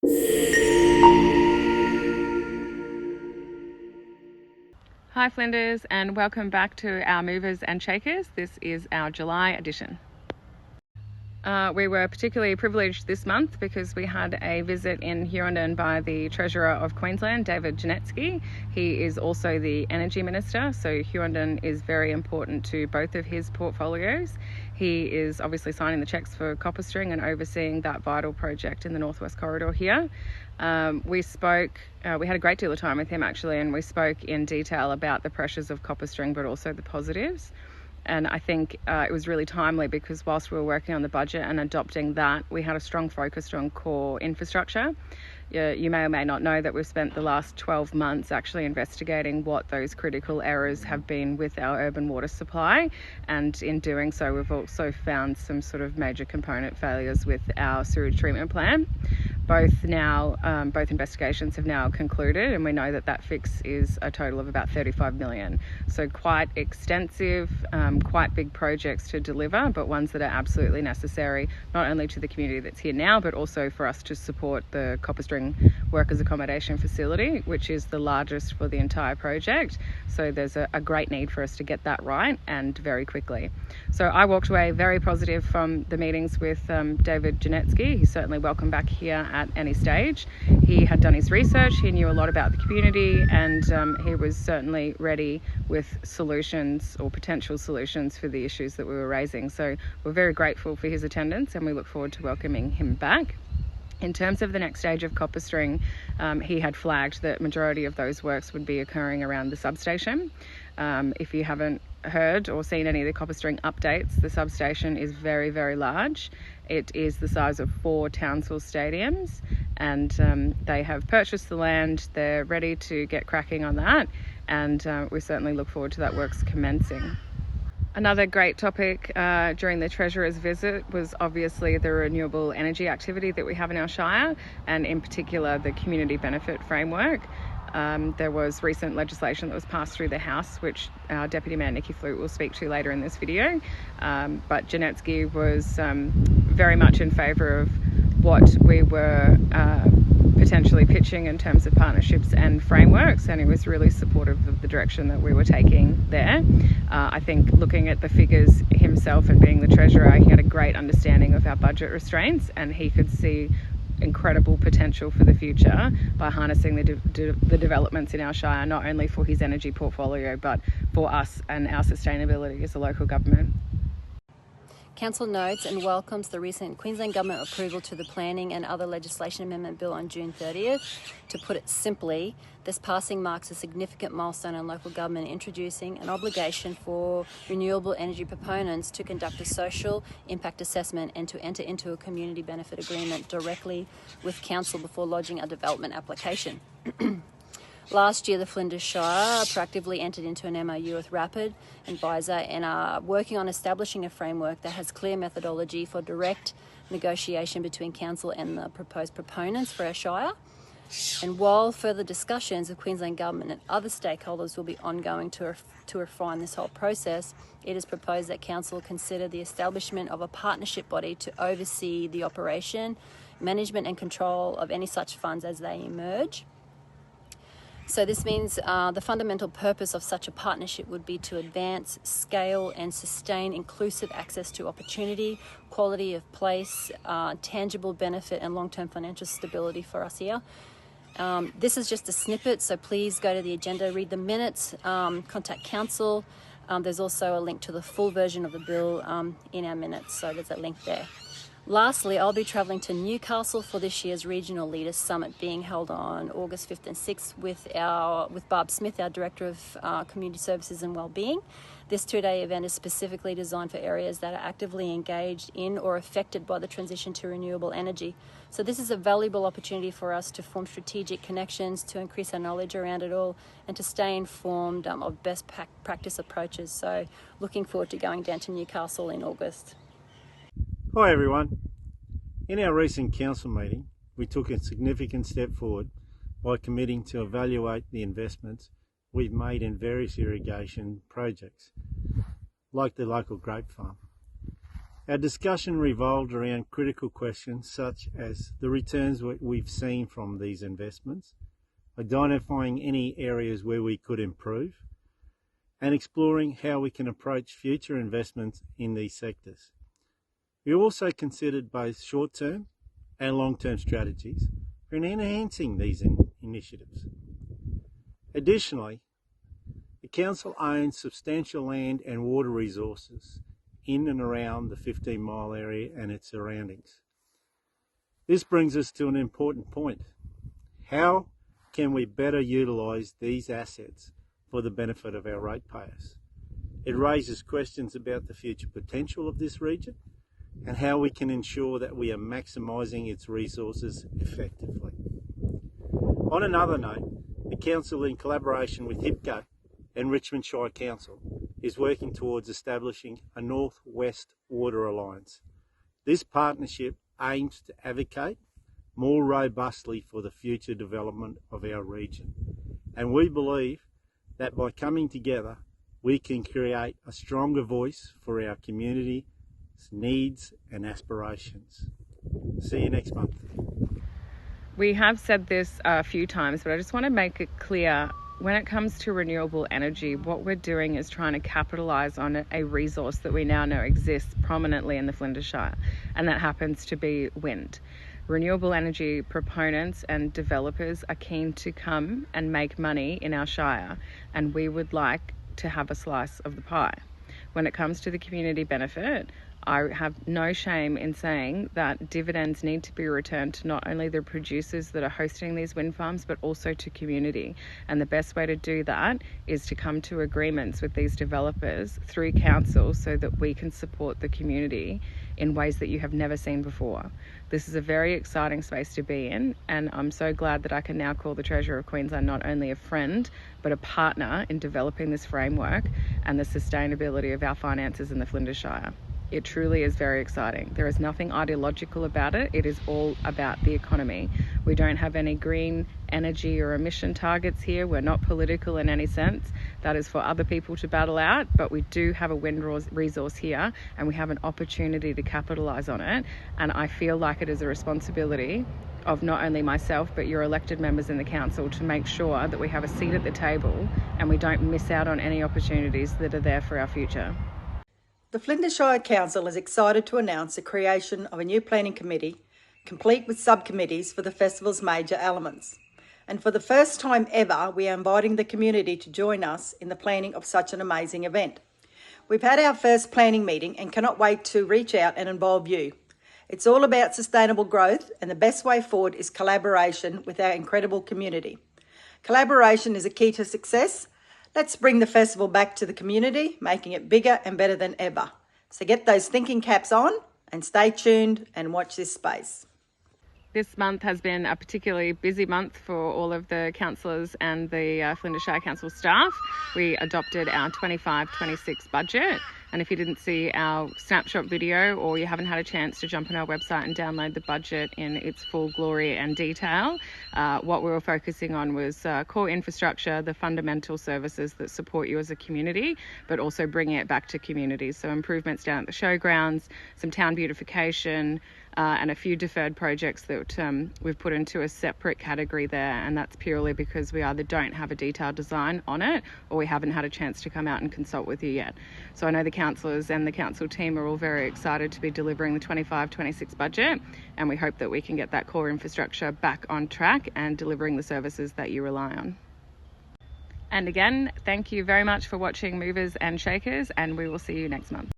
Hi Flinders, and welcome back to our Movers and Shakers. This is our July edition. We were particularly privileged this month because we had a visit in Hughenden by the Treasurer of Queensland, David Janetsky. He is also the Energy Minister, so Hughenden is very important to both of his portfolios. He is obviously signing the checks for CopperString and overseeing that vital project in the Northwest Corridor here. We had a great deal of time with him actually, and we spoke in detail about the pressures of CopperString but also the positives. And I think it was really timely because whilst we were working on the budget and adopting that, we had a strong focus on core infrastructure. You may or may not know that we've spent the last 12 months actually investigating what those critical errors have been with our urban water supply. And in doing so, we've also found some sort of major component failures with our sewage treatment plant. Both investigations have now concluded, and we know that fix is a total of about 35 million. So quite extensive, quite big projects to deliver, but ones that are absolutely necessary, not only to the community that's here now, but also for us to support the CopperString Workers Accommodation Facility, which is the largest for the entire project. So there's a great need for us to get that right and very quickly. So I walked away very positive from the meetings with David Janetsky. He's certainly welcome back here at any stage. He had done his research, he knew a lot about the community, and he was certainly ready with solutions or potential solutions for the issues that we were raising. So we're very grateful for his attendance and we look forward to welcoming him back. In terms of the next stage of CopperString, he had flagged that majority of those works would be occurring around the substation. If you haven't heard or seen any of the CopperString updates, the substation is very, very large. It is the size of 4 Townsville stadiums, and they have purchased the land. They're ready to get cracking on that, and we certainly look forward to that works commencing. Another great topic during the Treasurer's visit was obviously the renewable energy activity that we have in our Shire, and in particular the community benefit framework. There was recent legislation that was passed through the House, which our Deputy Mayor Nikki Flute will speak to later in this video. But Janetsky was very much in favour of what we were potentially pitching in terms of partnerships and frameworks, and he was really supportive of the direction that we were taking there. I think looking at the figures himself and being the Treasurer, he had a great understanding of our budget restraints, and he could see incredible potential for the future by harnessing the developments in our Shire, not only for his energy portfolio but for us and our sustainability as a local government. Council notes and welcomes the recent Queensland Government approval to the Planning and Other Legislation Amendment Bill on June 30th. To put it simply, this passing marks a significant milestone in local government, introducing an obligation for renewable energy proponents to conduct a social impact assessment and to enter into a community benefit agreement directly with Council before lodging a development application. Last year, the Flinders Shire proactively entered into an MOU with Rapid Advisor and are working on establishing a framework that has clear methodology for direct negotiation between Council and the proposed proponents for our Shire. And while further discussions with Queensland Government and other stakeholders will be ongoing to refine this whole process, it is proposed that Council consider the establishment of a partnership body to oversee the operation, management and control of any such funds as they emerge. So this means the fundamental purpose of such a partnership would be to advance, scale and sustain inclusive access to opportunity, quality of place, tangible benefit and long-term financial stability for us here. This is just a snippet, so please go to the agenda, read the minutes, contact Council. There's also a link to the full version of the bill in our minutes, so there's a link there. Lastly, I'll be travelling to Newcastle for this year's Regional Leaders Summit being held on August 5th and 6th with Barb Smith, our Director of Community Services and Wellbeing. This 2-day event is specifically designed for areas that are actively engaged in or affected by the transition to renewable energy. So this is a valuable opportunity for us to form strategic connections, to increase our knowledge around it all, and to stay informed of best practice approaches. So looking forward to going down to Newcastle in August. Hi everyone. In our recent council meeting, we took a significant step forward by committing to evaluate the investments we've made in various irrigation projects, like the local grape farm. Our discussion revolved around critical questions such as the returns we've seen from these investments, identifying any areas where we could improve, and exploring how we can approach future investments in these sectors. We also considered both short-term and long-term strategies for enhancing these initiatives. Additionally, the Council owns substantial land and water resources in and around the 15-mile area and its surroundings. This brings us to an important point. How can we better utilise these assets for the benefit of our ratepayers? It raises questions about the future potential of this region and how we can ensure that we are maximising its resources effectively. On another note, the Council, in collaboration with HIPCO and Richmond Shire Council, is working towards establishing a North-West Water Alliance. This partnership aims to advocate more robustly for the future development of our region, and we believe that by coming together we can create a stronger voice for our community's needs and aspirations. See you next month. We have said this a few times, but I just want to make it clear, when it comes to renewable energy, what we're doing is trying to capitalise on a resource that we now know exists prominently in the Flinders Shire, and that happens to be wind. Renewable energy proponents and developers are keen to come and make money in our shire, and we would like to have a slice of the pie. When it comes to the community benefit, I have no shame in saying that dividends need to be returned to not only the producers that are hosting these wind farms, but also to community. And the best way to do that is to come to agreements with these developers through council so that we can support the community in ways that you have never seen before. This is a very exciting space to be in, and I'm so glad that I can now call the Treasurer of Queensland not only a friend, but a partner in developing this framework and the sustainability of our finances in the Flinders Shire. It truly is very exciting. There is nothing ideological about it. It is all about the economy. We don't have any green energy or emission targets here. We're not political in any sense. That is for other people to battle out, but we do have a wind resource here, and we have an opportunity to capitalise on it. And I feel like it is a responsibility of not only myself, but your elected members in the council to make sure that we have a seat at the table and we don't miss out on any opportunities that are there for our future. The Flinders Shire Council is excited to announce the creation of a new planning committee, complete with subcommittees for the festival's major elements. And for the first time ever, we are inviting the community to join us in the planning of such an amazing event. We've had our first planning meeting and cannot wait to reach out and involve you. It's all about sustainable growth, and the best way forward is collaboration with our incredible community. Collaboration is a key to success. Let's bring the festival back to the community, making it bigger and better than ever. So get those thinking caps on and stay tuned and watch this space. This month has been a particularly busy month for all of the councillors and the Flinders Shire Council staff. We adopted our 25-26 budget, and if you didn't see our snapshot video or you haven't had a chance to jump on our website and download the budget in its full glory and detail, what we were focusing on was core infrastructure, the fundamental services that support you as a community, but also bringing it back to communities. So improvements down at the showgrounds, some town beautification, and a few deferred projects that we've put into a separate category there, and that's purely because we either don't have a detailed design on it or we haven't had a chance to come out and consult with you yet. So I know the councillors and the council team are all very excited to be delivering the 25-26 budget, and we hope that we can get that core infrastructure back on track and delivering the services that you rely on. And again, thank you very much for watching Movers and Shakers, and we will see you next month.